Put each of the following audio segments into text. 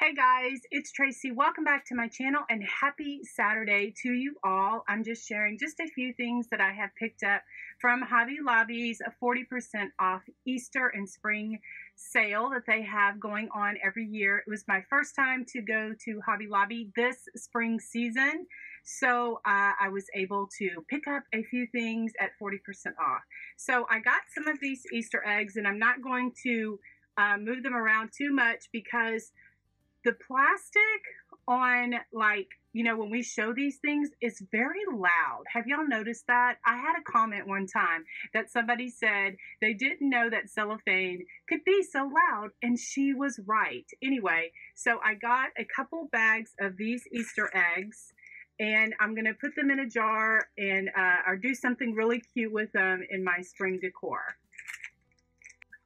Hey guys, it's Tracy. Welcome back to my channel and happy Saturday to you all. I'm just sharing just a few things that I have picked up from Hobby Lobby's 40% off Easter and spring sale that they have going on every year. It was my first time to go to Hobby Lobby this spring season, so I was able to pick up a few things at 40% off. So I got some of these Easter eggs, and I'm not going to move them around too much because the plastic on, like, you know, when we show these things, is very loud. Have y'all noticed that? I had a comment one time that somebody said they didn't know that cellophane could be so loud, and she was right. Anyway, so I got a couple bags of these Easter eggs, and I'm going to put them in a jar and or do something really cute with them in my spring decor.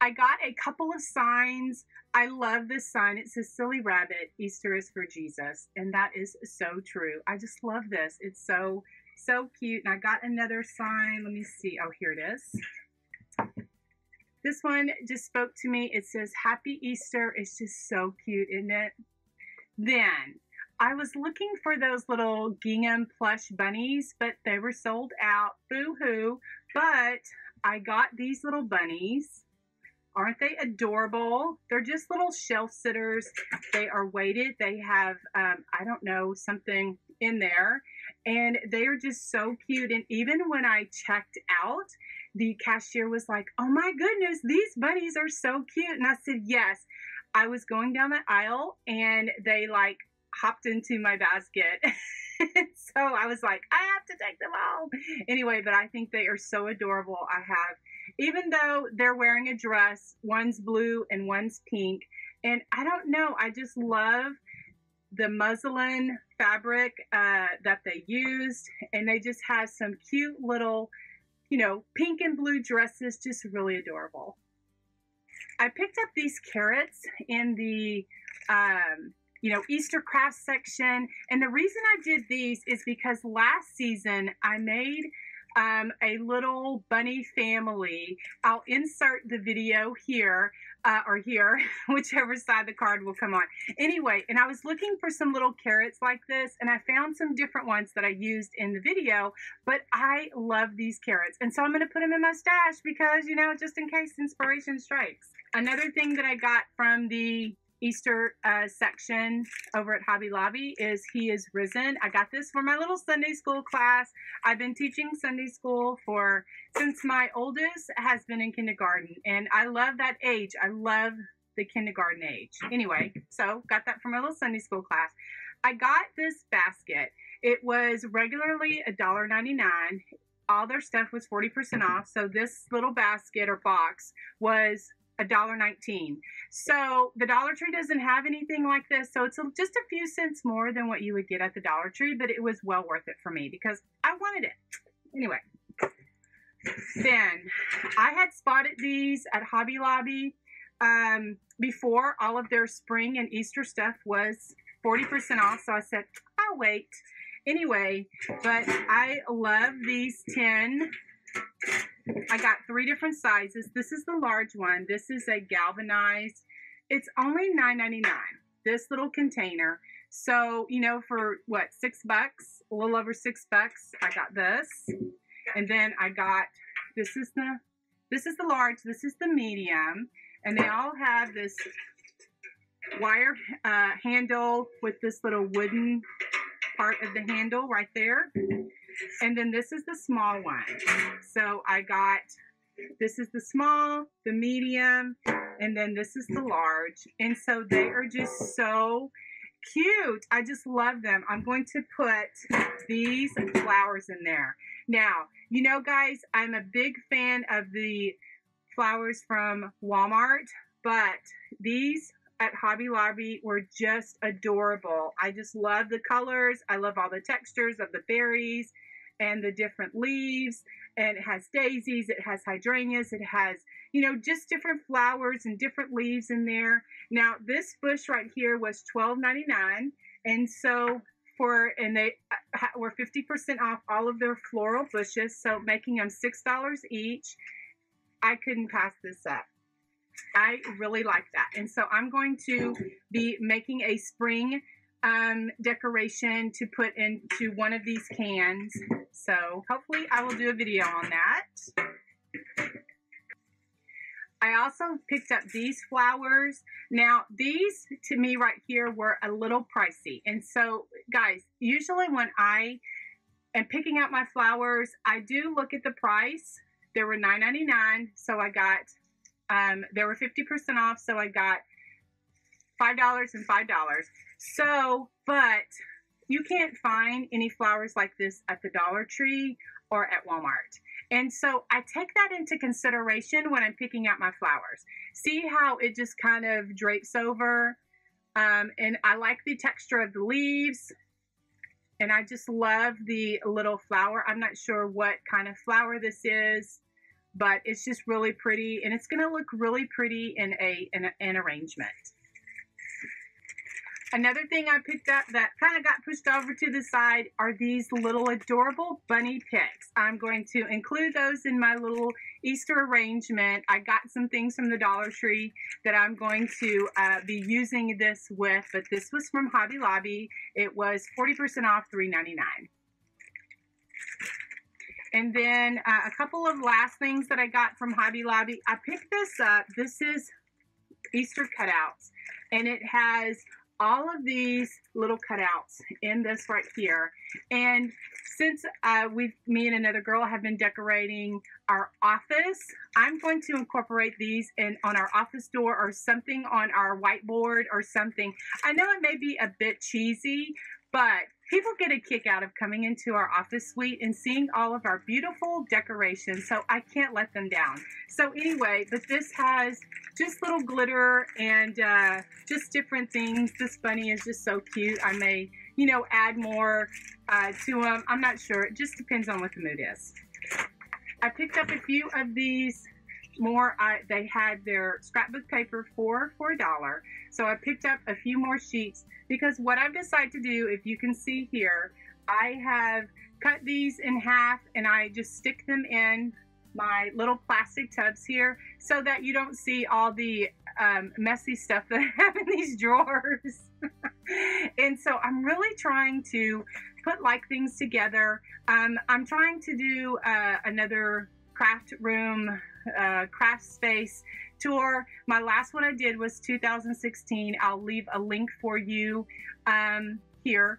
I got a couple of signs. I love this sign. It says, "Silly Rabbit, Easter is for Jesus." And that is so true. I just love this. It's so cute. And I got another sign. Let me see. Oh, here it is. This one just spoke to me. It says, "Happy Easter." It's just so cute, isn't it? Then I was looking for those little gingham plush bunnies, but they were sold out. Boo-hoo. But I got these little bunnies. Aren't they adorable? They're just little shelf sitters. They are weighted. They have, I don't know, something in there. And they are just so cute. And even when I checked out, the cashier was like, "Oh my goodness, these bunnies are so cute." And I said, yes. I was going down the aisle and they like hopped into my basket. So I was like, I have to take them home. Anyway, but I think they are so adorable. I have, even though they're wearing a dress, one's blue and one's pink. And I don't know, I just love the muslin fabric that they used. And they just have some cute little, you know, pink and blue dresses, just really adorable. I picked up these carrots in the you know, Easter crafts section. And the reason I did these is because last season I made a little bunny family. I'll insert the video here or here, whichever side the card will come on. Anyway, and I was looking for some little carrots like this, and I found some different ones that I used in the video, but I love these carrots. And so I'm going to put them in my stash because, you know, just in case inspiration strikes. Another thing that I got from the Easter section over at Hobby Lobby is He is Risen. I got this for my little Sunday school class. I've been teaching Sunday school since my oldest has been in kindergarten, and I love that age. I love the kindergarten age. Anyway, so got that for my little Sunday school class. I got this basket. It was regularly $1.99. All their stuff was 40% off, so this little basket or box was $1.19. So the Dollar Tree doesn't have anything like this, so it's just a few cents more than what you would get at the Dollar Tree, but it was well worth it for me because I wanted it. Anyway, then I had spotted these at Hobby Lobby before all of their spring and Easter stuff was 40% off, so I said, I'll wait. Anyway, but I love these 10. I got 3 different sizes. This is the large one. This is a galvanized. It's only $9.99, this little container. So, you know, for what, $6, a little over $6, I got this. And then I got, this is the large, this is the medium. And they all have this wire handle with this little wooden part of the handle right there. And then this is the small one. So I got, this is the small, the medium, and then this is the large. And so they are just so cute. I just love them. I'm going to put these flowers in there. Now, you know, guys, I'm a big fan of the flowers from Walmart, but these at Hobby Lobby were just adorable. I just love the colors. I love all the textures of the berries and the different leaves. And it has daisies, it has hydrangeas, it has, you know, just different flowers and different leaves in there. Now, this bush right here was $12.99. And so and they were 50% off all of their floral bushes, so making them $6 each. I couldn't pass this up. I really like that. And so I'm going to be making a spring decoration to put into one of these cans. So hopefully I will do a video on that. I also picked up these flowers. Now, these to me right here were a little pricey. And so, guys, usually when I am picking out my flowers, I do look at the price. They were $9.99, so I got, they were 50% off, so I got $5 and $5. So, but you can't find any flowers like this at the Dollar Tree or at Walmart. And so I take that into consideration when I'm picking out my flowers. See how it just kind of drapes over? And I like the texture of the leaves. And I just love the little flower. I'm not sure what kind of flower this is, but it's just really pretty. And it's going to look really pretty in an arrangement. Another thing I picked up that kind of got pushed over to the side are these little adorable bunny picks. I'm going to include those in my little Easter arrangement. I got some things from the Dollar Tree that I'm going to be using this with, but this was from Hobby Lobby. It was 40% off, $3.99. And then a couple of last things that I got from Hobby Lobby. I picked this up. This is Easter cutouts, and it has all of these little cutouts in this right here. And since me and another girl have been decorating our office, I'm going to incorporate these on our office door or something on our whiteboard or something. I know it may be a bit cheesy, but people get a kick out of coming into our office suite and seeing all of our beautiful decorations, so I can't let them down. So anyway, but this has just little glitter and just different things. This bunny is just so cute. I may, you know, add more to them. I'm not sure. It just depends on what the mood is. I picked up a few of these more. They had their scrapbook paper for $1. So I picked up a few more sheets because what I've decided to do, if you can see here, I have cut these in half and I just stick them in my little plastic tubs here so that you don't see all the messy stuff that I have in these drawers. And so I'm really trying to put like things together. I'm trying to do another craft room, craft space tour. My last one I did was 2016. I'll leave a link for you here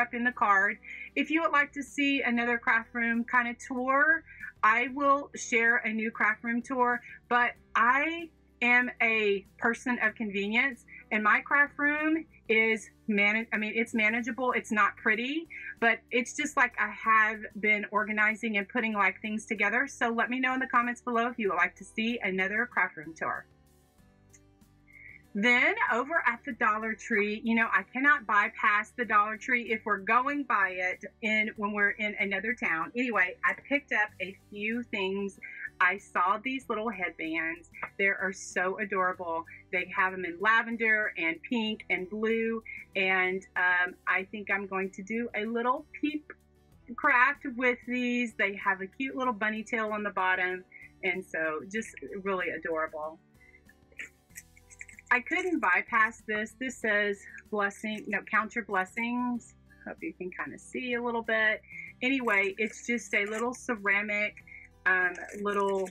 up in the card. If you would like to see another craft room kind of tour, I will share a new craft room tour, but I am a person of convenience, and my craft room is it's manageable. It's not pretty, but it's just like I have been organizing and putting like things together. So let me know in the comments below if you would like to see another craft room tour. Then over at the Dollar Tree, you know, I cannot bypass the Dollar Tree if we're going by it when we're in another town. Anyway, I picked up a few things. I saw these little headbands. They are so adorable. They have them in lavender and pink and blue. And I think I'm going to do a little peep craft with these. They have a cute little bunny tail on the bottom. And so just really adorable. I couldn't bypass this. This says count your blessings. Hope you can kind of see a little bit. Anyway, it's just a little ceramic little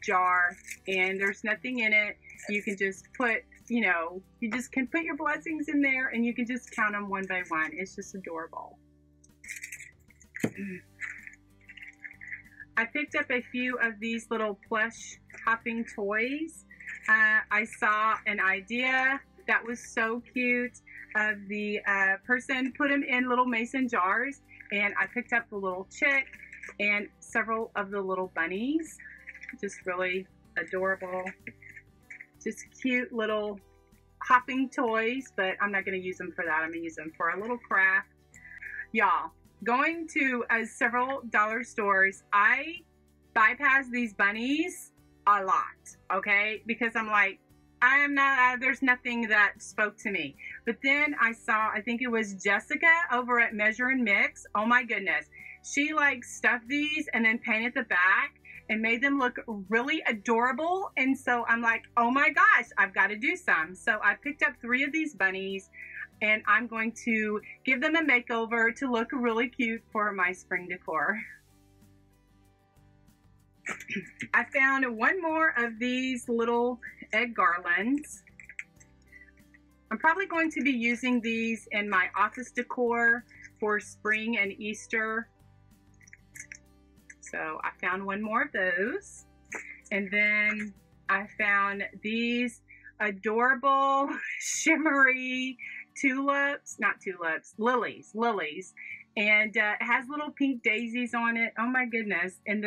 jar, and there's nothing in it. You can just put, you know, you just can put your blessings in there and you can just count them one by one. It's just adorable. I picked up a few of these little plush hopping toys. I saw an idea that was so cute of the person put them in little mason jars, and I picked up the little chick and several of the little bunnies. Just really adorable. Just cute little hopping toys, but I'm not going to use them for that. I'm going to use them for a little craft. Y'all, going to several dollar stores, I bypass these bunnies a lot, okay? Because I'm like, there's nothing that spoke to me. But then I saw, I think it was Jessica over at Measure and Mix. Oh my goodness. She like stuffed these and then painted the back. and made them look really adorable. And so I'm like, oh my gosh, I've got to do some. So I picked up 3 of these bunnies, and I'm going to give them a makeover to look really cute for my spring decor. I found one more of these little egg garlands. I'm probably going to be using these in my office decor for spring and Easter. So I found one more of those. And then I found these adorable shimmery lilies. And it has little pink daisies on it. Oh my goodness. And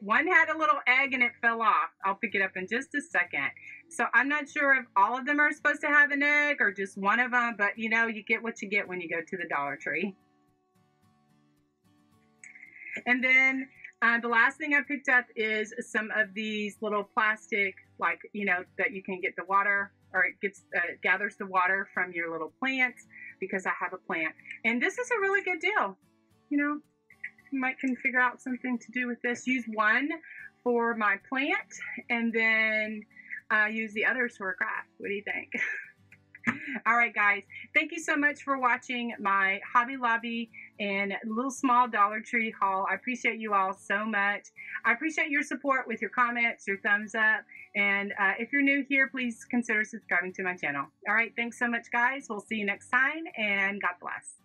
one had a little egg and it fell off. I'll pick it up in just a second. So I'm not sure if all of them are supposed to have an egg or just one of them, but you know, you get what you get when you go to the Dollar Tree. And then the last thing I picked up is some of these little plastic, like, you know, that you can get the water, or it gathers the water from your little plants, because I have a plant. And this is a really good deal. You know, you might can figure out something to do with this. Use one for my plant, and then use the others for a craft. What do you think? All right, guys. Thank you so much for watching my Hobby Lobby and little small Dollar Tree haul. I appreciate you all so much. I appreciate your support with your comments, your thumbs up. And if you're new here, please consider subscribing to my channel. All right. Thanks so much, guys. We'll see you next time, and God bless.